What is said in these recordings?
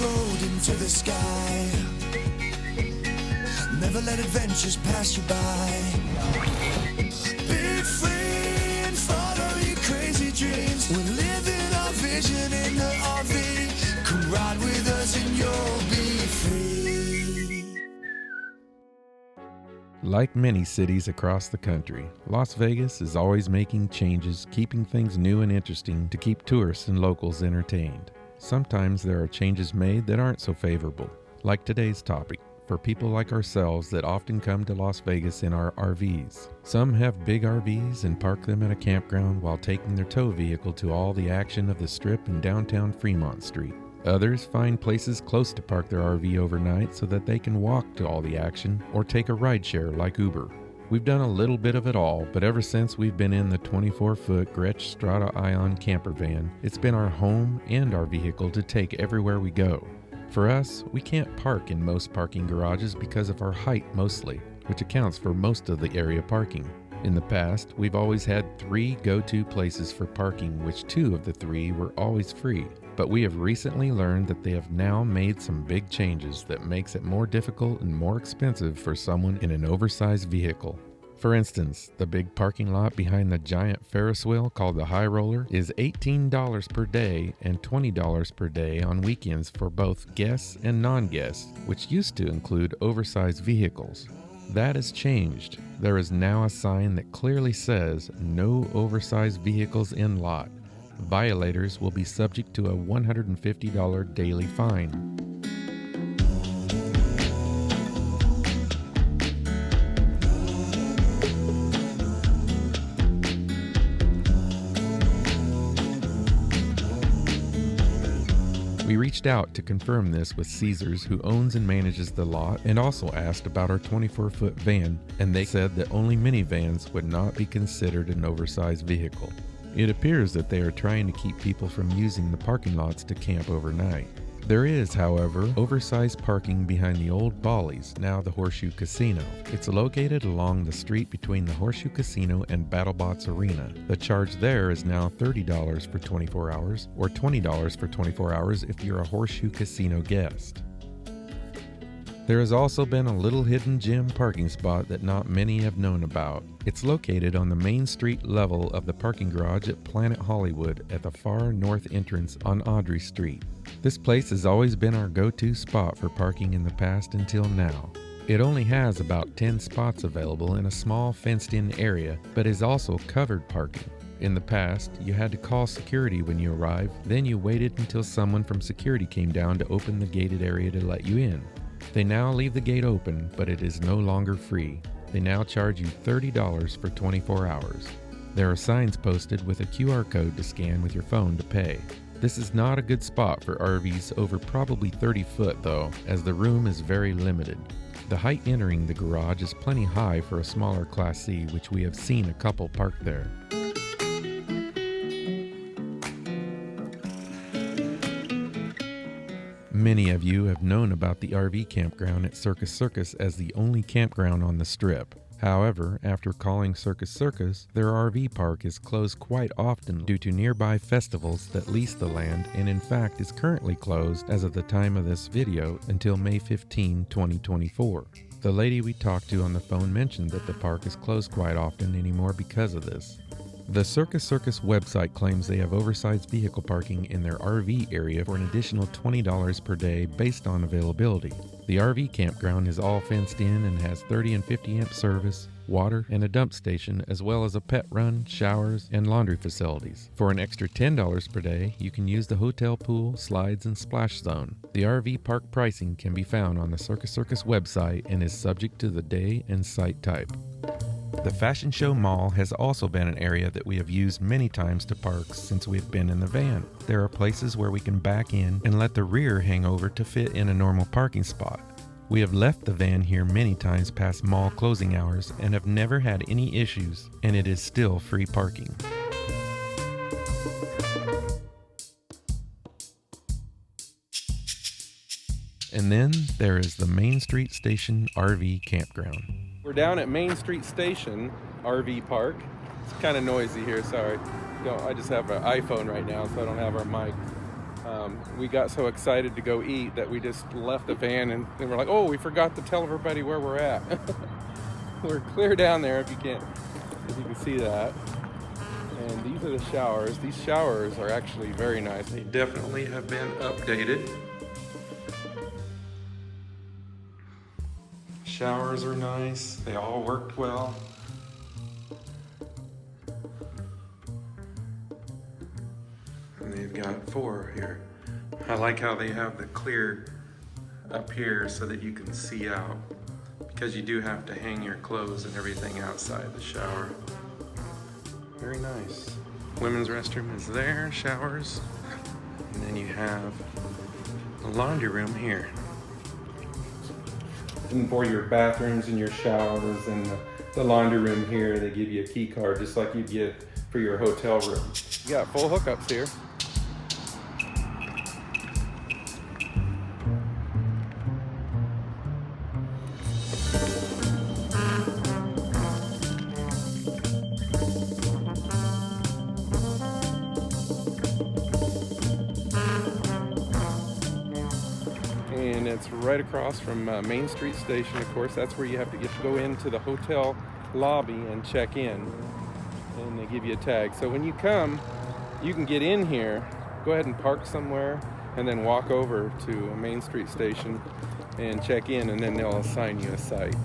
road into the sky. Never let adventures pass you by. Be free and follow your crazy dreams. We're living our vision in the RV. Come ride with us and you'll be free. Like many cities across the country, Las Vegas is always making changes, keeping things new and interesting to keep tourists and locals entertained. Sometimes there are changes made that aren't so favorable, like today's topic, for people like ourselves that often come to Las Vegas in our RVs. Some have big RVs and park them at a campground while taking their tow vehicle to all the action of the Strip in downtown Fremont Street. Others find places close to park their RV overnight so that they can walk to all the action or take a rideshare like Uber. We've done a little bit of it all, but ever since we've been in the 24-foot Gretsch Strata Ion camper van, it's been our home and our vehicle to take everywhere we go. For us, we can't park in most parking garages because of our height mostly, which accounts for most of the area parking. In the past, we've always had 3 go-to places for parking, which 2 of the 3 were always free. But we have recently learned that they have now made some big changes that makes it more difficult and more expensive for someone in an oversized vehicle. For instance, the big parking lot behind the giant Ferris wheel called the High Roller is $18 per day and $20 per day on weekends for both guests and non-guests, which used to include oversized vehicles. That has changed. There is now a sign that clearly says, "No oversized vehicles in lot." Violators will be subject to a $150 daily fine. We reached out to confirm this with Caesars, who owns and manages the lot, and also asked about our 24-foot van, and they said that only minivans would not be considered an oversized vehicle. It appears that they are trying to keep people from using the parking lots to camp overnight. There is, however, oversized parking behind the old Bally's, now the Horseshoe Casino. It's located along the street between the Horseshoe Casino and BattleBots Arena. The charge there is now $30 for 24 hours, or $20 for 24 hours if you're a Horseshoe Casino guest. There has also been a little hidden gem parking spot that not many have known about. It's located on the Main Street level of the parking garage at Planet Hollywood at the far north entrance on Audrey Street. This place has always been our go-to spot for parking in the past until now. It only has about 10 spots available in a small fenced-in area, but is also covered parking. In the past, you had to call security when you arrived, then you waited until someone from security came down to open the gated area to let you in. They now leave the gate open, but it is no longer free. They now charge you $30 for 24 hours. There are signs posted with a QR code to scan with your phone to pay. This is not a good spot for RVs over probably 30 foot though, as the room is very limited. The height entering the garage is plenty high for a smaller Class C, which we have seen a couple parked there. Many of you have known about the RV campground at Circus Circus as the only campground on the Strip. However, after calling Circus Circus, their RV park is closed quite often due to nearby festivals that lease the land, and in fact is currently closed as of the time of this video until May 15, 2024. The lady we talked to on the phone mentioned that the park is closed quite often anymore because of this. The Circus Circus website claims they have oversized vehicle parking in their RV area for an additional $20 per day based on availability. The RV campground is all fenced in and has 30 and 50 amp service, water, and a dump station, as well as a pet run, showers, and laundry facilities. For an extra $10 per day, you can use the hotel pool, slides, and splash zone. The RV park pricing can be found on the Circus Circus website and is subject to the day and site type. The Fashion Show Mall has also been an area that we have used many times to park since we've been in the van. There are places where we can back in and let the rear hang over to fit in a normal parking spot. We have left the van here many times past mall closing hours and have never had any issues, and it is still free parking. And then there is the Main Street Station RV Campground. We're down at Main Street Station RV Park. It's kind of noisy here, sorry. I just have an iPhone right now, so I don't have our mic. We got so excited to go eat that we just left the van and we're like, oh, we forgot to tell everybody where we're at. We're clear down there if you can see that. And these are the showers. These showers are actually very nice. They definitely have been updated. Showers are nice. They all worked well. And they've got 4 here. I like how they have the clear up here so that you can see out, because you do have to hang your clothes and everything outside the shower. Very nice. Women's restroom is there, showers. And then you have a laundry room here. And for your bathrooms and your showers and the laundry room here, they give you a key card just like you get for your hotel room. You got full hookups here. And it's right across from Main Street Station, of course. That's where you have to go into the hotel lobby and check in. And they give you a tag. So when you come, you can get in here, go ahead and park somewhere, and then walk over to Main Street Station and check in, and then they'll assign you a site.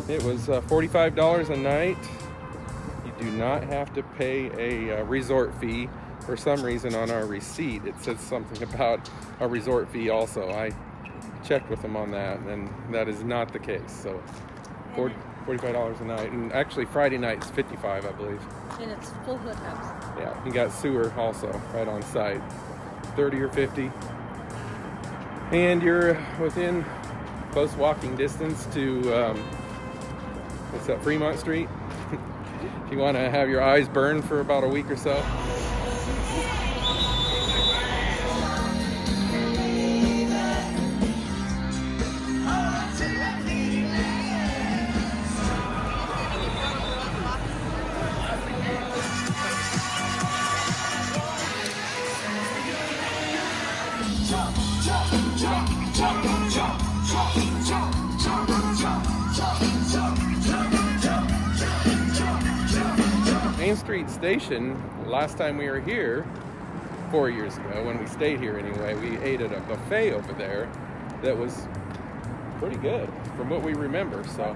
It was $45 a night. You do not have to pay a resort fee. For some reason on our receipt, it says something about a resort fee also. I checked with them on that, and that is not the case. So $45 a night. And actually Friday night's $55, I believe. And it's full hookups. Yeah, you got sewer also right on site. 30 or 50. And you're within close walking distance to what's that, Fremont Street? If you want to have your eyes burned for about a week or so. Main Street Station, last time we were here, 4 years ago, when we stayed here anyway, we ate at a buffet over there that was pretty good from what we remember. So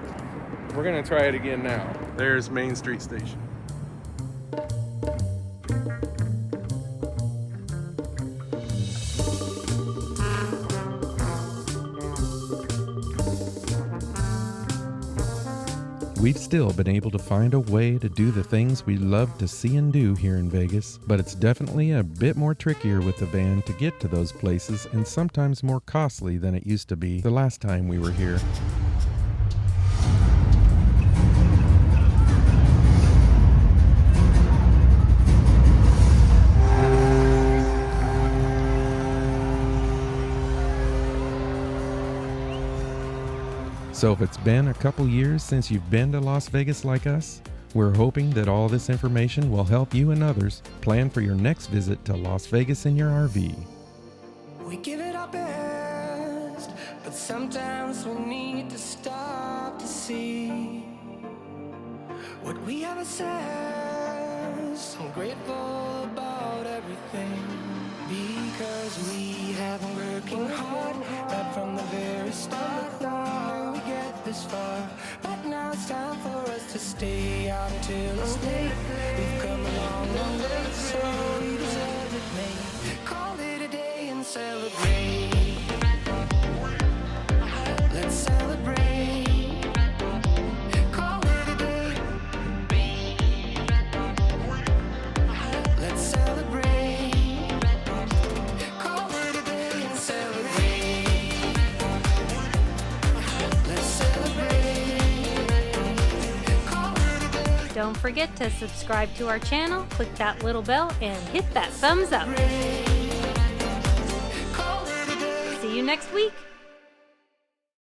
we're gonna try it again now. There's Main Street Station. We've still been able to find a way to do the things we love to see and do here in Vegas, but it's definitely a bit more trickier with the van to get to those places, and sometimes more costly than it used to be the last time we were here. So if it's been a couple years since you've been to Las Vegas like us, we're hoping that all this information will help you and others plan for your next visit to Las Vegas in your RV. We give it our best, but sometimes we need to stop to see what we have ourselves. I'm grateful about everything, because we have been working hard right from the very start. Thought we get this far, but now it's time for us to stay out until it's late. We've come a long, long way, so we deserve it, mate. Call it a day and celebrate. Let's celebrate. Call it a day. Let's celebrate. Call it a day and celebrate. Let's celebrate. Call it a day. Don't forget to subscribe to our channel, click that little bell, and hit that thumbs up. See you next week.